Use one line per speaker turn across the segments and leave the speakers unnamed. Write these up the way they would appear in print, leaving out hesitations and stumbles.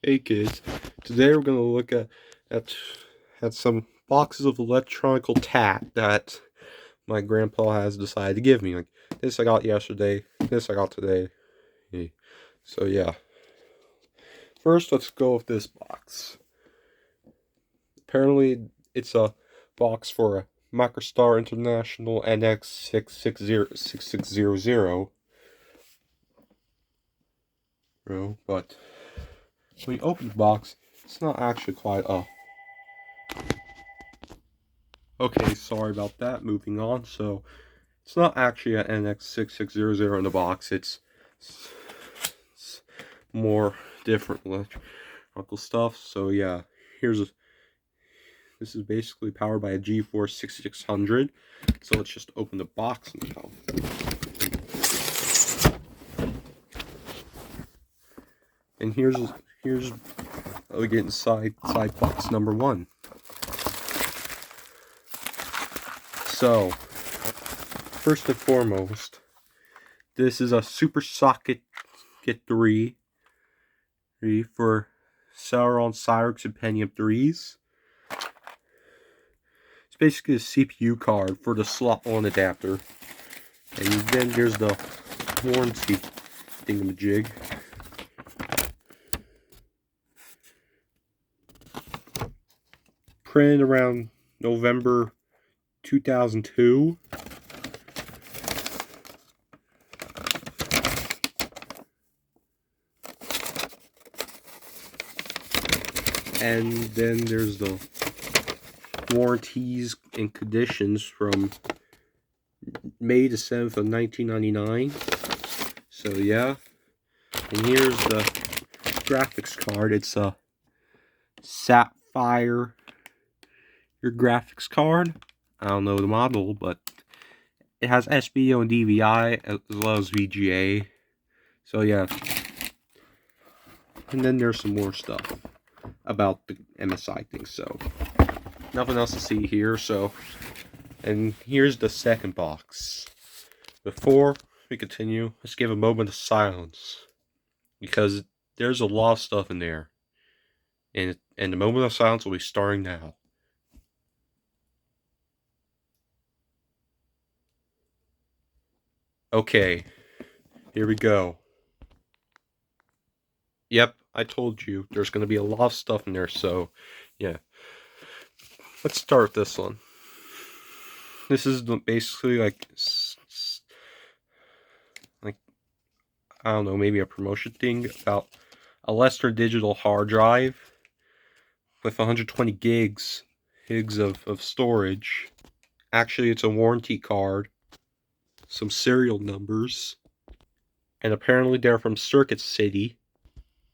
Hey kids, today we're gonna look at at some boxes of electronical tat that my grandpa has decided to give me. Like this I got yesterday, this I got today. So yeah. First let's go with this box. Apparently it's a box for a Microstar International NX6600. But when you open the box, it's not actually quite a Okay, sorry about that. Moving on. So, it's not actually an NX6600 in the box. It's more different electrical stuff. So yeah, this is basically powered by a GeForce 6600. So let's just open the box now. And here's we get inside box number 1. So, first and foremost, this is a Super Socket Kit 3 for Celeron, Cyrix, and Pentium 3s. It's basically a CPU card for the slot-on adapter. And then there's the warranty thingamajig. Printed around November 2002. And then there's the warranties and conditions from May the 7th of 1999. So yeah. And here's the graphics card. It's a Sapphire graphics card. I don't know the model, but it has SVO and DVI as well as VGA. So yeah. And then there's some more stuff about the MSI thing. So nothing else to see here. So, and here's the second box. Before we continue, let's give a moment of silence, because there's a lot of stuff in there, and the moment of silence will be starting now. Okay, here we go. Yep, I told you there's going to be a lot of stuff in there, so yeah. Let's start with this one. This is basically like I don't know, maybe a promotion thing about a Western Digital hard drive with 120 gigs of storage. Actually, it's a warranty card, some serial numbers, and apparently they're from Circuit City.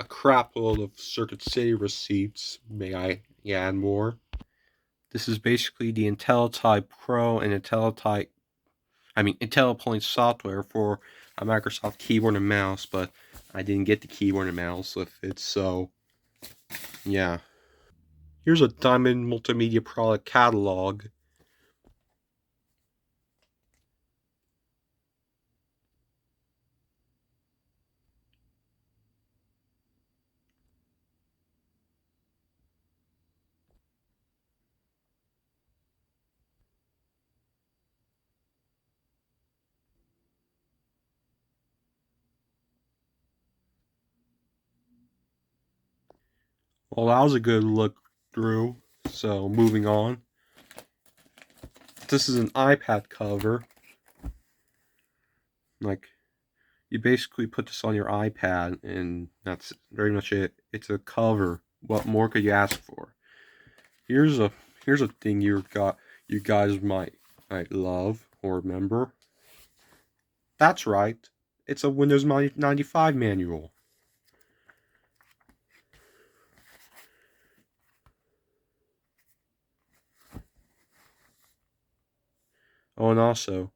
A crap load of Circuit City receipts, may I add more. This is basically the IntelliType Pro and IntelliPoint software for a Microsoft keyboard and mouse, but I didn't get the keyboard and mouse with it, so yeah. Here's a Diamond Multimedia product catalog. Well, that was a good look through, so moving on. This is an iPad cover. Like, you basically put this on your iPad, and that's very much it. It's a cover. What more could you ask for? Here's a thing you guys might love or remember. That's right. It's a Windows 95 manual. Oh, and also,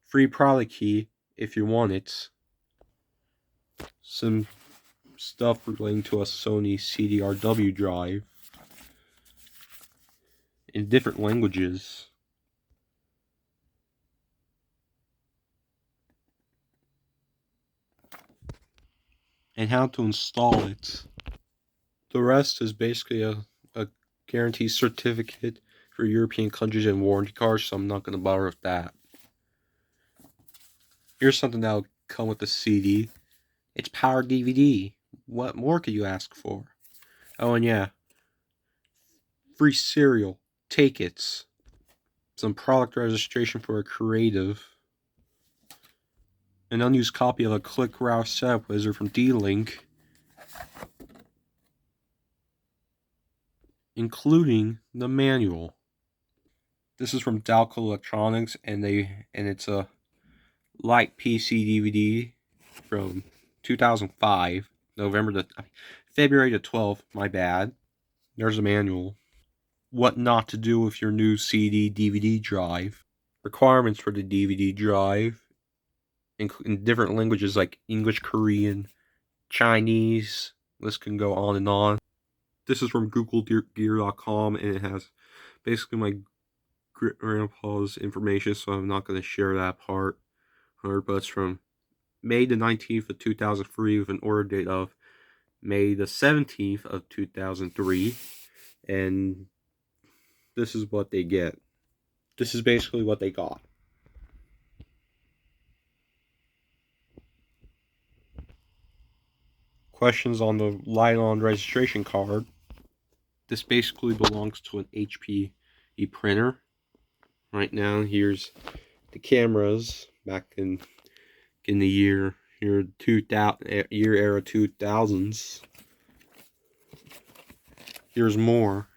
free product key if you want it. Some stuff relating to a Sony CDRW drive in different languages. And how to install it. The rest is basically a guarantee certificate for European countries and warranty cards, so I'm not going to bother with that. Here's something that'll come with the CD. It's Power DVD. What more could you ask for? Oh, and yeah, free cereal, tickets, some product registration for a creative, an unused copy of a ClickRoute Setup Wizard from D-Link, including the manual. This is from Dalco Electronics, and it's a light PC DVD from 2005, February the 12th. My bad. There's a manual. What not to do with your new CD DVD drive. Requirements for the DVD drive in different languages like English, Korean, Chinese. This can go on and on. This is from GoogleGear.com, and it has basically my grandpa's information, so I'm not going to share that part. But it's from May the 19th of 2003 with an order date of May the 17th of 2003, and this is what they get. This is basically what they got. Questions on the Lylon registration card. This basically belongs to an HP printer. Right now, here's the cameras back in the year 2000, era 2000s. Here's more.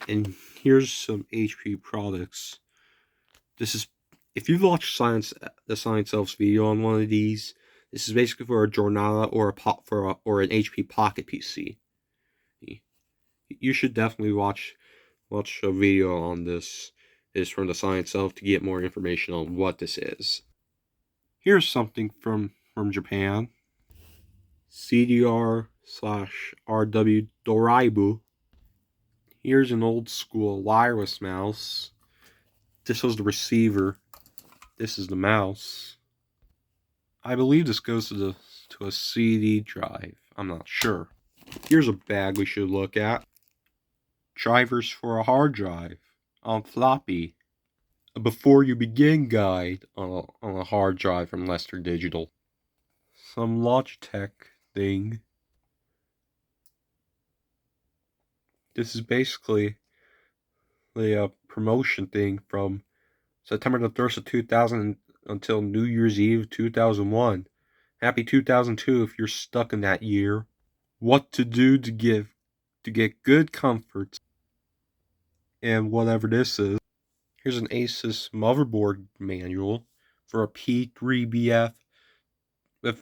And here's some HP products. This is, if you've watched the Science Elves video on one of these, this is basically for a Jornada or an HP Pocket PC. You should definitely watch a video on this. It's from the Science Elf to get more information on what this is. Here's something from Japan. CDR/RW Doraibu. Here's an old school wireless mouse. This was the receiver. This is the mouse. I believe this goes to a CD drive. I'm not sure. Here's a bag we should look at. Drivers for a hard drive on floppy. A before you begin guide on a hard drive from Lester Digital. Some Logitech thing. This is basically the promotion thing from September the 1st of 2000 until New Year's Eve 2001. Happy 2002 if you're stuck in that year. What to do to get good comfort. And whatever this is. Here's an Asus motherboard manual for a P3BF. It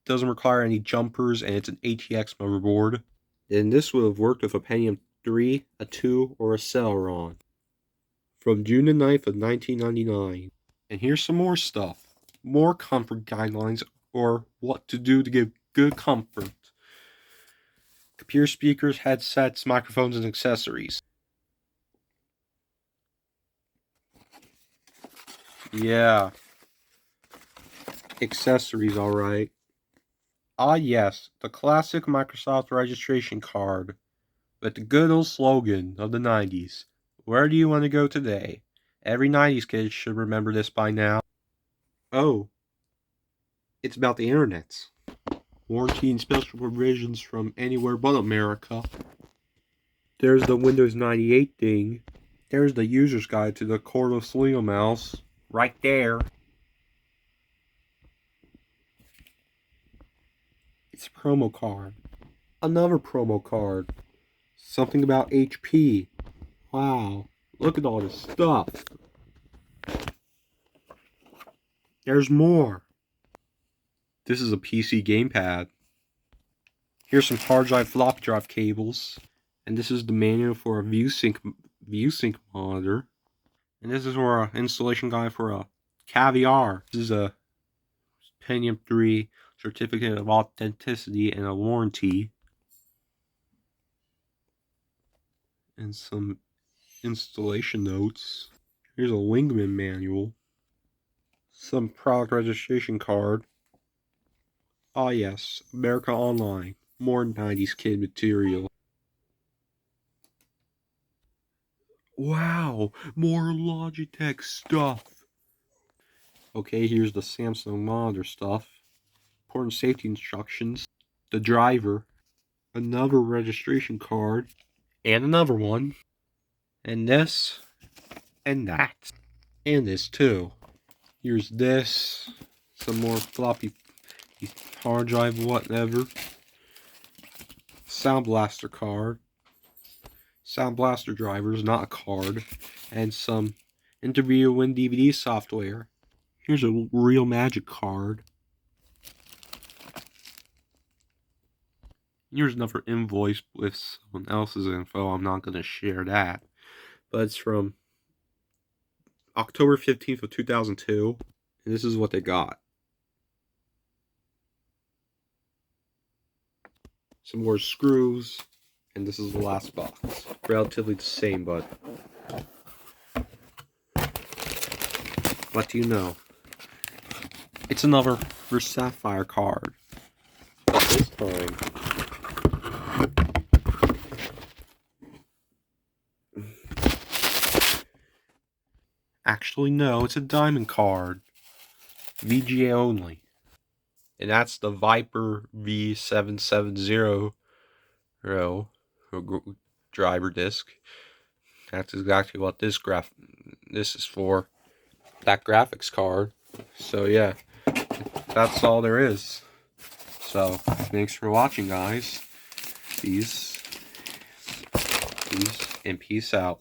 doesn't require any jumpers, and it's an ATX motherboard. And this would have worked with a Pentium 3, a 2, or a Celeron. From June the 9th of 1999. And here's some more stuff. More comfort guidelines, or what to do to get good comfort. Computer speakers, headsets, microphones, and accessories. Yeah. Accessories, alright. Ah yes, the classic Microsoft registration card with the good old slogan of the 90s. Where do you want to go today? Every 90s kid should remember this by now. Oh, it's about the internet. Warranty and special provisions from anywhere but America. There's the Windows 98 thing. There's the user's guide to the cordless Leo mouse. Right there. It's a promo card. Another promo card. Something about HP. Wow. Look at all this stuff. There's more. This is a PC gamepad. Here's some hard drive floppy drive cables. And this is the manual for a ViewSync monitor. And this is for an installation guide for a Caviar. This is a Pentium 3 certificate of authenticity and a warranty. And some installation notes. Here's a Wingman manual. Some product registration card. Ah yes, America Online. More 90s kid material. Wow, more Logitech stuff. Okay, here's the Samsung monitor stuff. Important safety instructions. The driver. Another registration card. And another one. And this. And that. And this too. Here's this. Some more floppy hard drive, whatever. Sound Blaster card. Sound Blaster drivers, not a card. And some Interview Win DVD software. Here's a Real Magic card. Here's another invoice with someone else's info. I'm not going to share that. But it's from October 15th of 2002. And this is what they got. Some more screws. And this is the last box. Relatively the same, but what do you know? It's another Sapphire card. But this time, actually no, it's a diamond card. VGA only. And that's the Viper V770 driver disc. That's exactly what this is for. That graphics card. So yeah, that's all there is. So thanks for watching, guys. Peace and peace out.